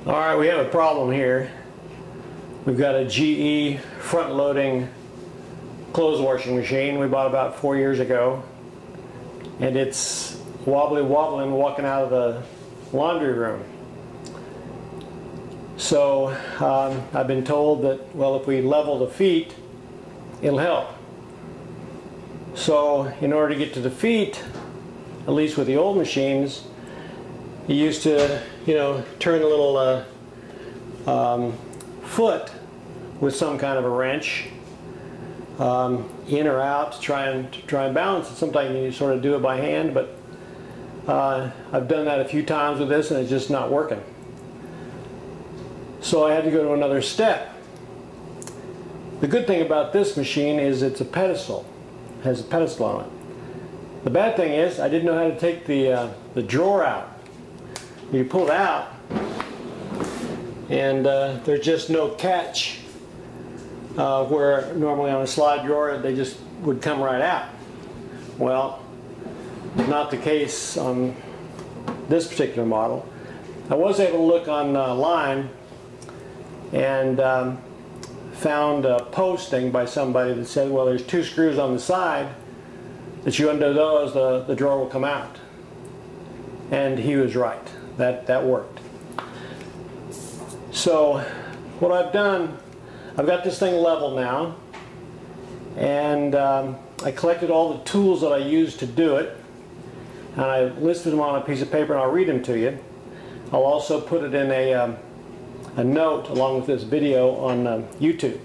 Alright, we have a problem here. We've got a GE front-loading clothes washing machine we bought about 4 years ago, and it's wobbling walking out of the laundry room. So I've been told that, well, if we level the feet, it'll help. So in order to get to the feet, at least with the old machines, you used to, turn the little foot with some kind of a wrench in or out to try and balance it. Sometimes you sort of do it by hand, but I've done that a few times with this and it's just not working. So I had to go to another step. The good thing about this machine is it's a pedestal. It has a pedestal on it. The bad thing is I didn't know how to take the drawer out. You pull it out and there's just no catch where normally on a slide drawer they just would come right out. Well, not the case on this particular model. I was able to look online and found a posting by somebody that said, well, there's 2 screws on the side that you undo those, the drawer will come out. And he was right. That worked. So what I've done, I've got this thing level now, and I collected all the tools that I used to do it, and I listed them on a piece of paper, and I'll read them to you. I'll also put it in a note along with this video on YouTube.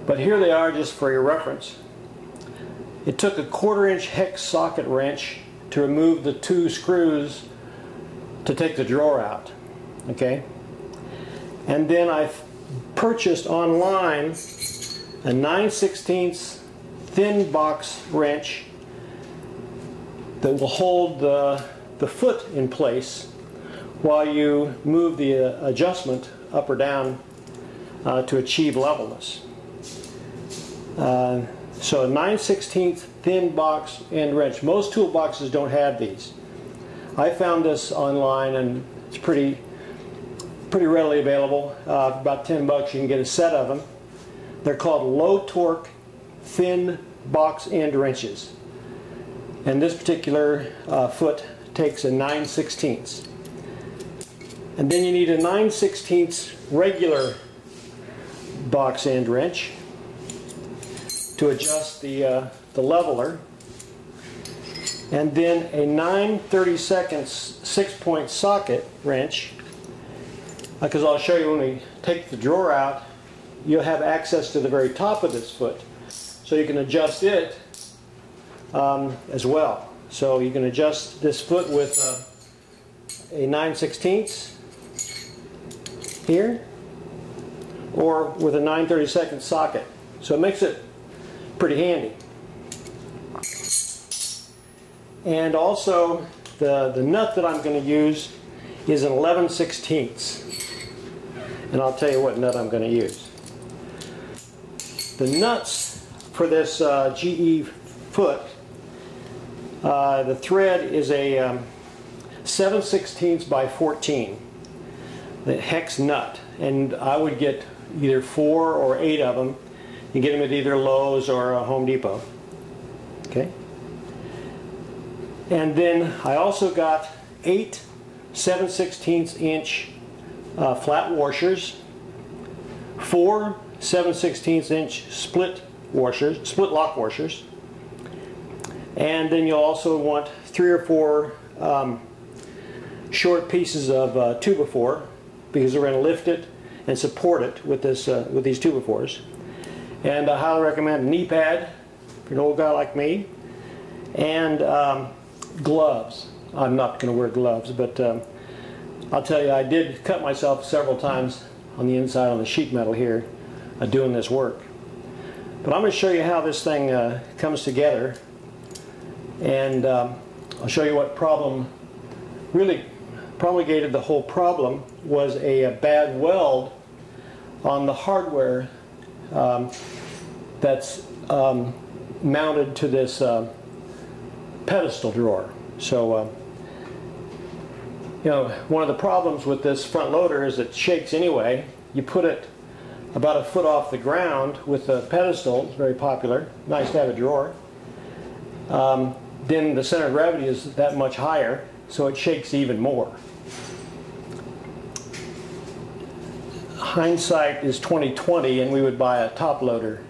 But here they are just for your reference. It took a 1/4-inch hex socket wrench to remove the 2 screws to take the drawer out. Okay? And then I purchased online a 9/16 thin box wrench that will hold the foot in place while you move the adjustment up or down to achieve levelness. So a 9/16 thin box end wrench. Most toolboxes don't have these. I found this online and it's pretty readily available. About 10 bucks you can get a set of them. They're called low torque thin box end wrenches. And this particular foot takes a 9/16. And then you need a 9/16 regular box end wrench to adjust the leveler, and then a 9/32 6-point socket wrench, because I'll show you when we take the drawer out, you'll have access to the very top of this foot, so you can adjust it as well. So you can adjust this foot with a 9/16 here, or with a 9/32 socket. So it makes it pretty handy. And also the nut that I'm going to use is an 11/16. And I'll tell you what nut I'm going to use. The nuts for this GE foot, the thread is a 7/16 by 14. The hex nut, and I would get either 4 or 8 of them. You get them at either Lowe's or Home Depot. Okay. And then I also got 8 7/16 inch flat washers, 4 7/16 inch split lock washers, and then you'll also want 3 or 4 short pieces of 2x4, because we're going to lift it and support it with this with these 2x4s. And I highly recommend a knee pad for an old guy like me, and gloves. I'm not going to wear gloves, but I'll tell you, I did cut myself several times on the inside on the sheet metal here doing this work. But I'm going to show you how this thing comes together, and I'll show you what problem really promulgated the whole problem was a bad weld on the hardware that's mounted to this pedestal drawer. So You know, one of the problems with this front loader is it shakes anyway. You put it about a foot off the ground with a pedestal, it's very popular, nice to have a drawer. Then the center of gravity is that much higher, so it shakes even more. Hindsight is 20/20, and we would buy a top loader,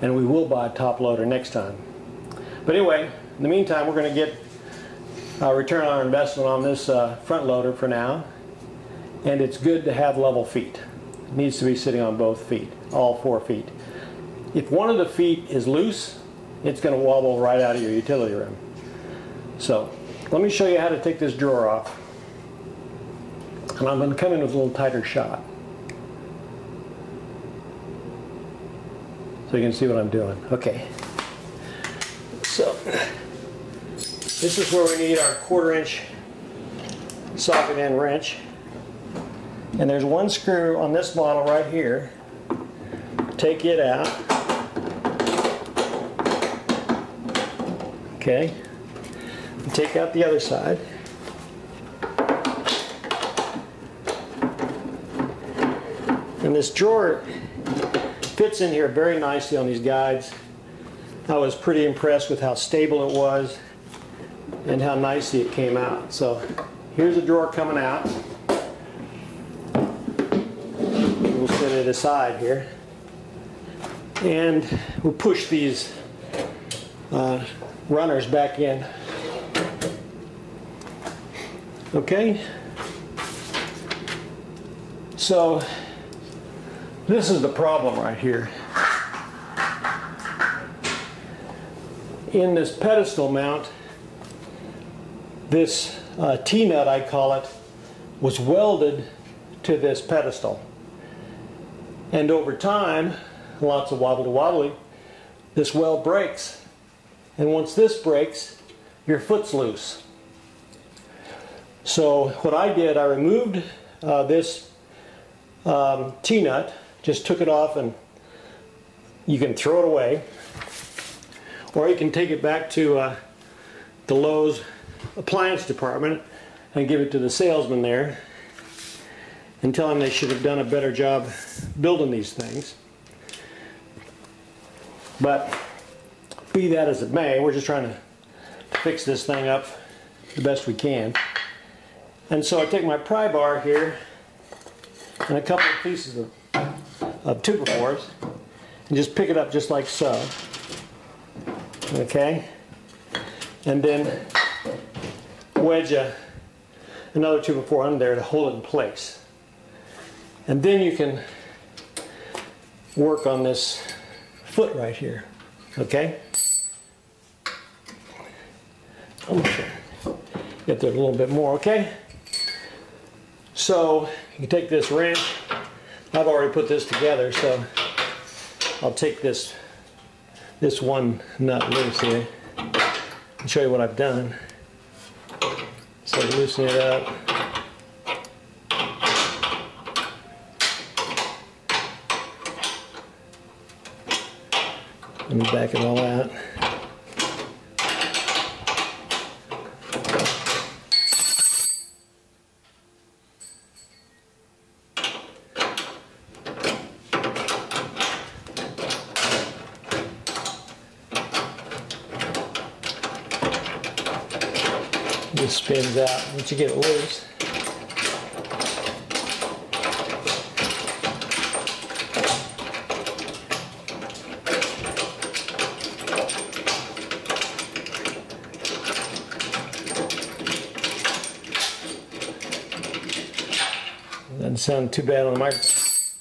and we will buy a top loader next time. But anyway, in the meantime, we're going to get a return on our investment on this front loader for now, and it's good to have level feet. It needs to be sitting on both feet, all 4 feet. If one of the feet is loose, it's going to wobble right out of your utility room. So let me show you how to take this drawer off, and I'm going to come in with a little tighter shot so you can see what I'm doing. Okay, so this is where we need our 1/4 inch socket and wrench, and there's one screw on this model right here. Take it out. Okay, and take out the other side. And this drawer fits in here very nicely on these guides. I was pretty impressed with how stable it was and how nicely it came out. So here's the drawer coming out. We'll set it aside here, and we'll push these runners back in. Okay, so this is the problem right here. In this pedestal mount, this T-nut, I call it, was welded to this pedestal. And over time, lots of wobbly, this weld breaks. And once this breaks, your foot's loose. So what I did, I removed this T-nut, just took it off, and you can throw it away, or you can take it back to the Lowe's appliance department and give it to the salesman there and tell them they should have done a better job building these things. But be that as it may, we're just trying to fix this thing up the best we can. And so I take my pry bar here and a couple of pieces of 2x4s and just pick it up just like so. Okay? And then wedge another 2x4 under there to hold it in place. And then you can work on this foot right here. Okay? I'm going to get there a little bit more, okay? So you can take this wrench. I've already put this together, so I'll take this one nut loose here and show you what I've done. So loosen it up. Let me back it all out. It spins out once you get it loose. Doesn't sound too bad on the microphone.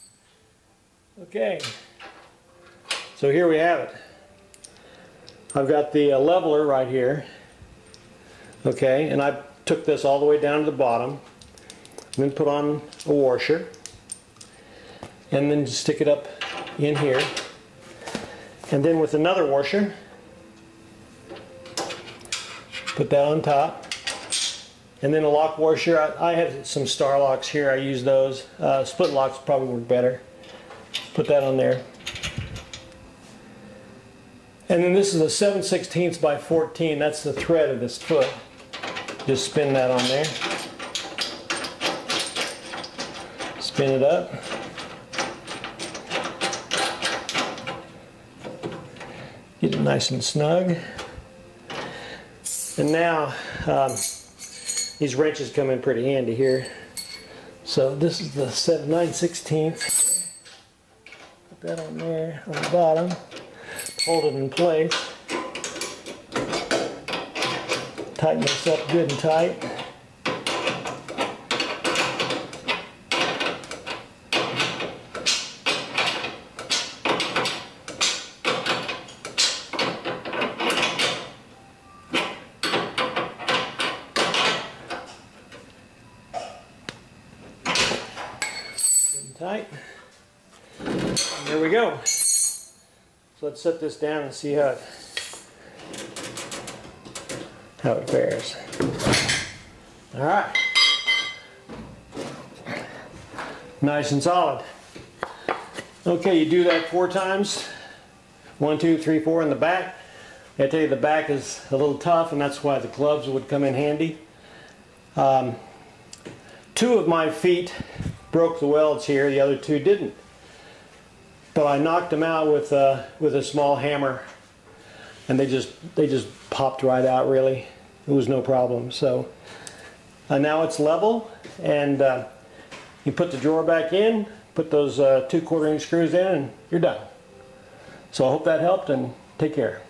Okay, so here we have it. I've got the leveler right here. Okay, and I took this all the way down to the bottom, and then put on a washer, and then stick it up in here, and then with another washer, put that on top, and then a lock washer. I had some star locks here, I use those. Split locks probably work better. Put that on there. And then this is a 7/16 by 14, that's the thread of this foot. Just spin that on there. Spin it up. Get it nice and snug. And now these wrenches come in pretty handy here. So this is the 9/16. Put that on there on the bottom. Hold it in place. Tighten this up good and tight. Tight. And there we go. So let's set this down and see how it fares. All right. Nice and solid. Okay, you do that 4 times. 1, 2, 3, 4 in the back. I tell you, the back is a little tough, and that's why the gloves would come in handy. 2 of my feet broke the welds here, the other 2 didn't. But I knocked them out with a small hammer, and they just popped right out. Really, it was no problem. So now it's level, and you put the drawer back in, put those 2 1/4 inch screws in, and you're done. So I hope that helped, and take care.